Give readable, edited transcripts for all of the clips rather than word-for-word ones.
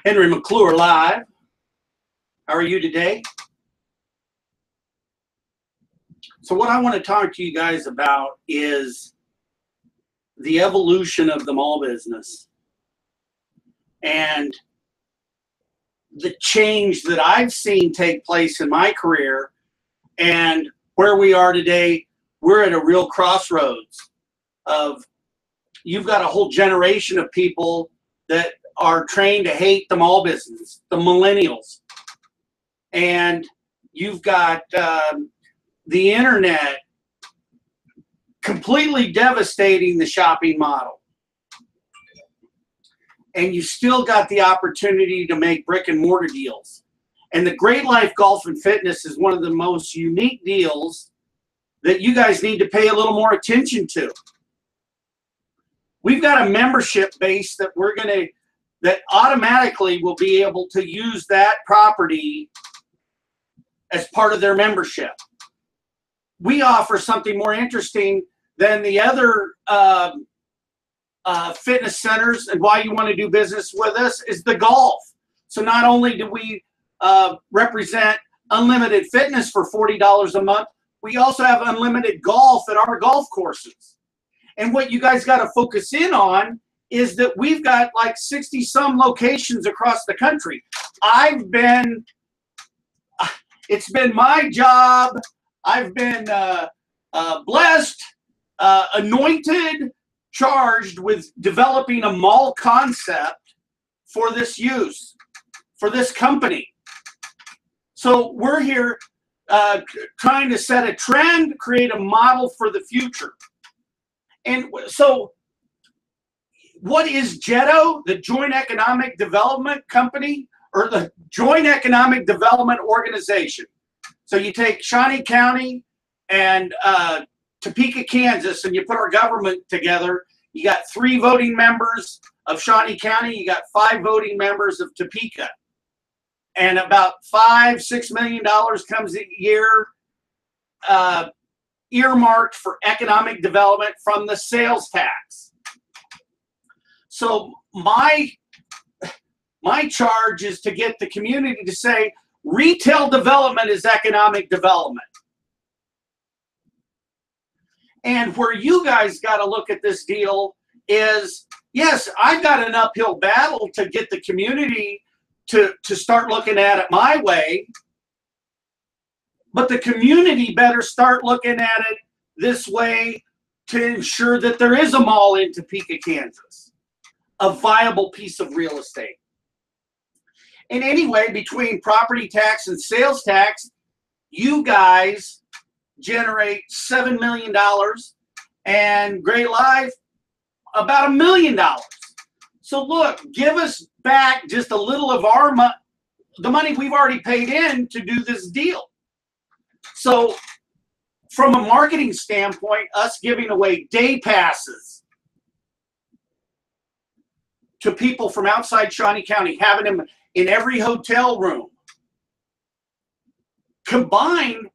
Henry McClure live. How are you today? So what I want to talk to you guys about is the evolution of the mall business and the change that I've seen take place in my career, and where we are today. We're at a real crossroads of, you've got a whole generation of people that are trained to hate the mall business, the millennials. And you've got the internet completely devastating the shopping model. And you still got the opportunity to make brick and mortar deals. And the Great Life Golf and Fitness is one of the most unique deals that you guys need to pay a little more attention to. We've got a membership base that that automatically will be able to use that property as part of their membership. We offer something more interesting than the other fitness centers, and why you want to do business with us is the golf. So not only do we represent unlimited fitness for $40 a month, we also have unlimited golf at our golf courses. And what you guys got to focus in on is that we've got like 60 some locations across the country. It's been my job. I've been blessed, anointed, charged with developing a mall concept for this use, for this company. So we're here trying to set a trend, create a model for the future. And so what is JETO, the Joint Economic Development Company, or the Joint Economic Development Organization? So you take Shawnee County and Topeka, Kansas, and you put our government together. You got 3 voting members of Shawnee County. You got 5 voting members of Topeka. And about $5–6 million comes a year earmarked for economic development from the sales tax. So my charge is to get the community to say retail development is economic development. And where you guys got to look at this deal is, yes, I've got an uphill battle to get the community to start looking at it my way, but the community better start looking at it this way to ensure that there is a mall in Topeka, Kansas, a viable piece of real estate. And anyway, between property tax and sales tax, you guys generate $7 million, and Great Life about $1 million. So look, give us back just a little of our the money we've already paid in to do this deal. So from a marketing standpoint, us giving away day passes to people from outside Shawnee County, having them in every hotel room. Combined,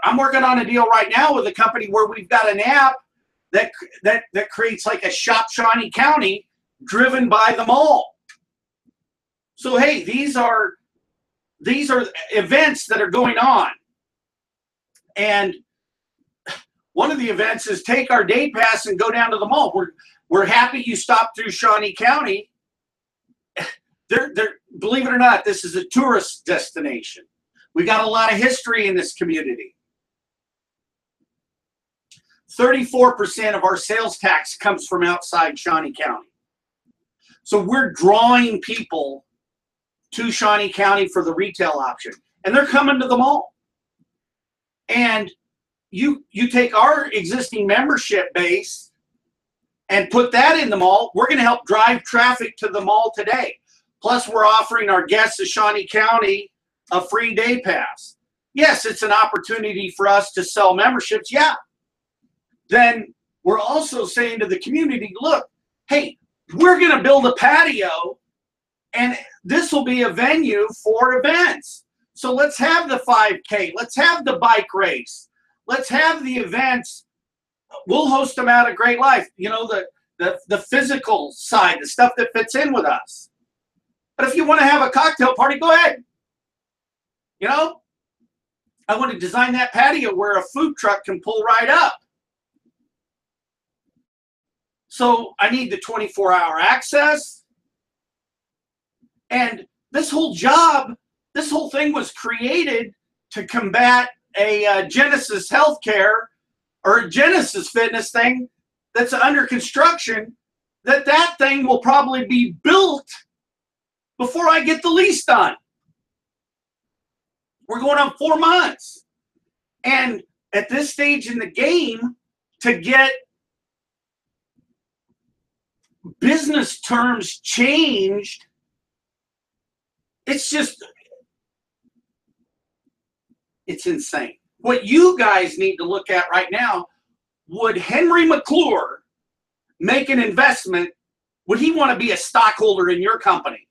I'm working on a deal right now with a company where we've got an app that creates like a Shop Shawnee County driven by the mall. So hey, these are events that are going on. And one of the events is take our day pass and go down to the mall. We're happy you stopped through Shawnee County. Believe it or not, this is a tourist destination. We got a lot of history in this community. 34% of our sales tax comes from outside Shawnee County. So we're drawing people to Shawnee County for the retail option, and they're coming to the mall. And you take our existing membership base and put that in the mall, we're going to help drive traffic to the mall today. Plus, we're offering our guests of Shawnee County a free day pass. Yes, it's an opportunity for us to sell memberships. Yeah. Then we're also saying to the community, look, hey, we're going to build a patio, and this will be a venue for events. So let's have the 5K. Let's have the bike race. Let's have the events. We'll host them out at Great Life. You know, the physical side, the stuff that fits in with us. But if you want to have a cocktail party, go ahead. You know, I want to design that patio where a food truck can pull right up. So I need the 24-hour access. And this whole job, this whole thing was created to combat a Genesis Healthcare or a Genesis Fitness thing that's under construction, that thing will probably be built before I get the lease done. We're going on 4 months. And at this stage in the game, to get business terms changed, it's insane. What you guys need to look at right now, would Henry McClure make an investment? Would he want to be a stockholder in your company?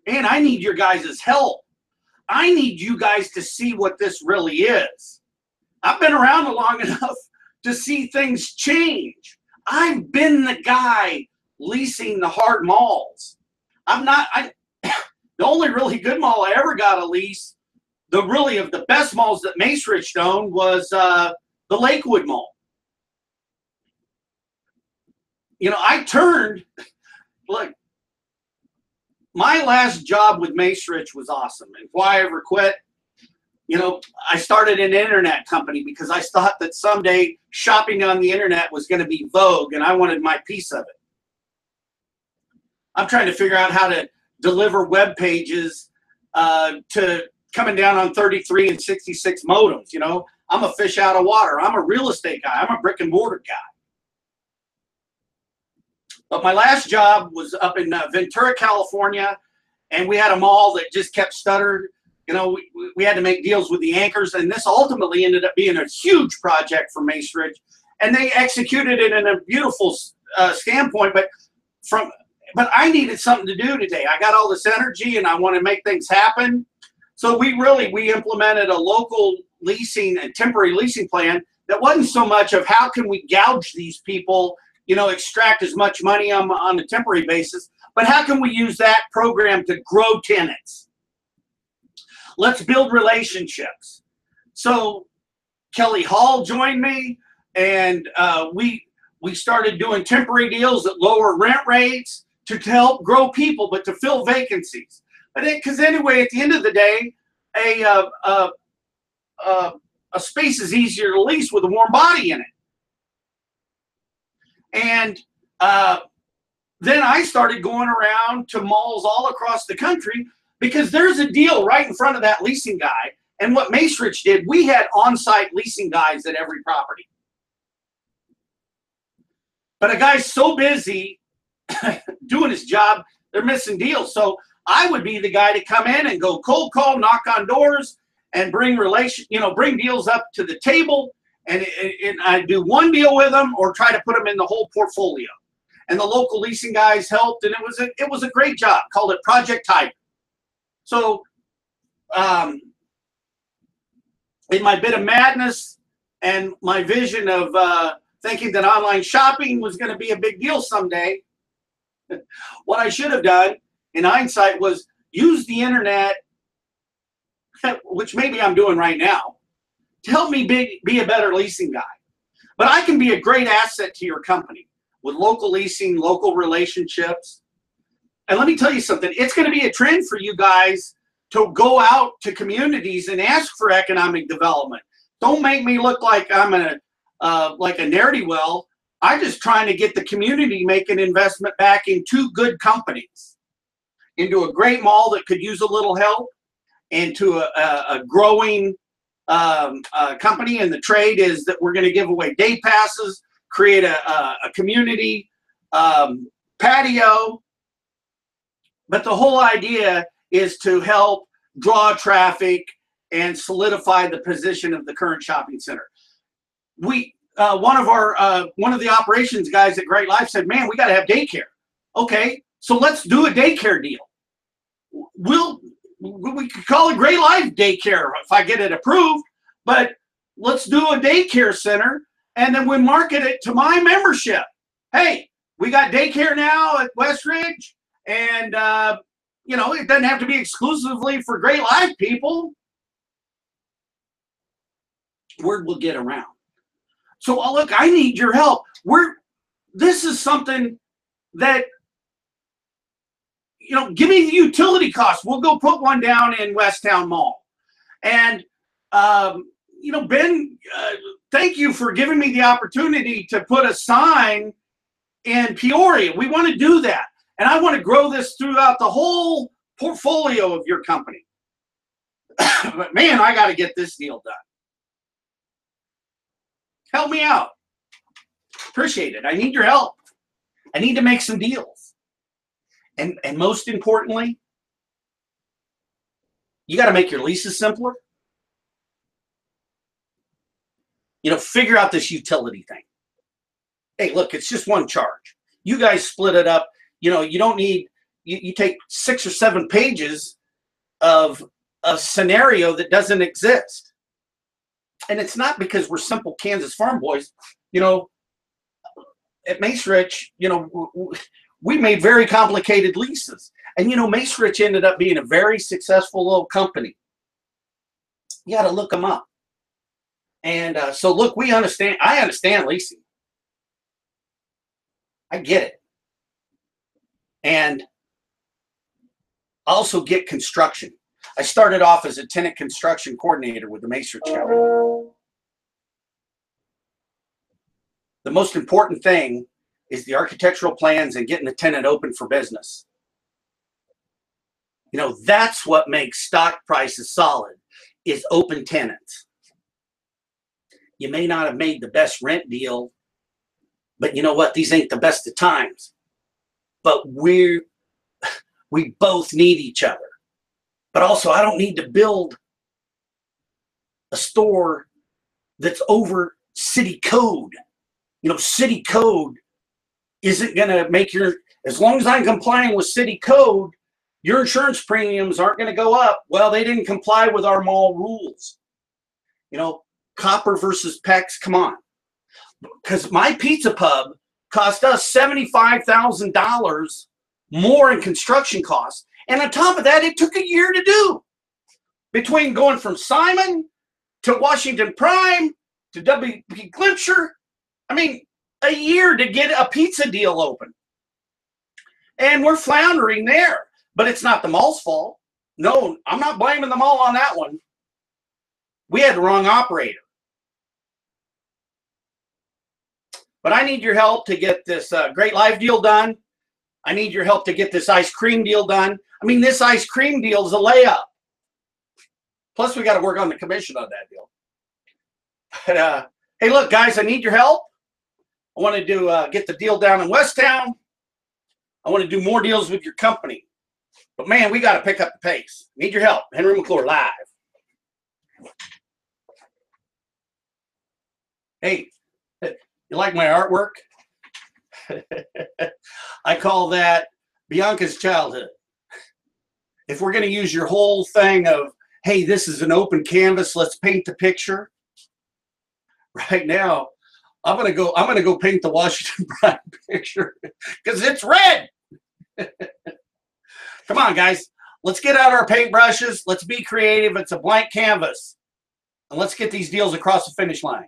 And I need your guys' help. I need you guys to see what this really is. I've been around long enough to see things change. I've been the guy leasing the hard malls. The only really good mall I ever got a lease, of the best malls that Macerich owned, was the Lakewood Mall. You know, look, my last job with Macerich was awesome. And why I ever quit, you know, I started an internet company because I thought that someday shopping on the internet was going to be vogue and I wanted my piece of it. I'm trying to figure out how to deliver web pages to coming down on 33 and 66 modems. You know, I'm a fish out of water. I'm a real estate guy. I'm a brick and mortar guy. But my last job was up in Ventura, California, and we had a mall that just kept stuttering. You know, we had to make deals with the anchors, and this ultimately ended up being a huge project for Macerich, and they executed it in a beautiful standpoint. But I needed something to do today. I got all this energy, and I want to make things happen. So we implemented a local leasing and temporary leasing plan that wasn't so much of how can we gouge these people, you know, extract as much money on a temporary basis, but how can we use that program to grow tenants? Let's build relationships. So Kelly Hall joined me, and we started doing temporary deals at lower rent rates to help grow people, but to fill vacancies. Because anyway, at the end of the day, a space is easier to lease with a warm body in it. And then I started going around to malls all across the country because there's a deal right in front of that leasing guy. And what Macerich did, we had on-site leasing guys at every property. But a guy's so busy doing his job, they're missing deals. So I would be the guy to come in and go cold call, knock on doors, and bring deals up to the table. And I do one deal with them or try to put them in the whole portfolio. And the local leasing guys helped, and it was a great job. Called it Project Tiger. So in my bit of madness and my vision of thinking that online shopping was going to be a big deal someday, what I should have done in hindsight was use the internet, which maybe I'm doing right now, to help me be a better leasing guy. But I can be a great asset to your company with local leasing, local relationships. And let me tell you something, it's going to be a trend for you guys to go out to communities and ask for economic development. Don't make me look like I'm like a ne'er-do-well. I'm just trying to get the community make an investment back in two good companies, into a great mall that could use a little help, and to a growing company. And the trade is that we're going to give away day passes, create a community patio. But the whole idea is to help draw traffic and solidify the position of the current shopping center. One of the operations guys at Great Life said, "Man, we got to have daycare." Okay, so let's do a daycare deal. We could call it Great Life Daycare if I get it approved, but let's do a daycare center, and then we market it to my membership. Hey, we got daycare now at West Ridge, and you know, it doesn't have to be exclusively for Great Life people. Word will get around. So look, I need your help. This is something that, you know, give me the utility costs. We'll go put one down in Westtown Mall. And, you know, Ben, thank you for giving me the opportunity to put a sign in Peoria. We want to do that. And I want to grow this throughout the whole portfolio of your company. But man, I got to get this deal done. Help me out. Appreciate it. I need your help. I need to make some deals. And most importantly, you got to make your leases simpler. You know, figure out this utility thing. Hey, look, it's just one charge. You guys split it up. You know, you don't need, you take 6 or 7 pages of a scenario that doesn't exist. And it's not because we're simple Kansas farm boys. You know, at Mace Rich, you know, we made very complicated leases. And, you know, Mace Rich ended up being a very successful little company. You got to look them up. And so, look, I understand leasing. I get it. And I also get construction. I started off as a tenant construction coordinator with the Mace Rich Company. The most important thing is the architectural plans and getting the tenant open for business. You know, that's what makes stock prices solid, is open tenants. You may not have made the best rent deal, but you know what? These ain't the best of times. But we both need each other. But also, I don't need to build a store that's over city code. You know, city code isn't going to make as long as I'm complying with city code, your insurance premiums aren't going to go up. Well, they didn't comply with our mall rules. You know, Copper versus Pex, come on. Because my pizza pub cost us $75,000 more in construction costs. And on top of that, it took a year to do. Between going from Simon to Washington Prime to W.P. Glimcher, I mean, a year to get a pizza deal open. And we're floundering there. But it's not the mall's fault. No, I'm not blaming the mall on that one. We had the wrong operator. But I need your help to get this Great Life deal done. I need your help to get this ice cream deal done. I mean, this ice cream deal is a layup. Plus, we got to work on the commission on that deal. But, hey, look, guys, I need your help. I want to do get the deal down in Westtown. I want to do more deals with your company. But, man, we got to pick up the pace. Need your help. Henry McClure live. Hey, you like my artwork? I call that Bianca's childhood. If we're going to use your whole thing of, hey, this is an open canvas, let's paint the picture. Right now, I'm going to go paint the Washington Prime picture because it's red. Come on, guys. Let's get out our paintbrushes. Let's be creative. It's a blank canvas. And let's get these deals across the finish line.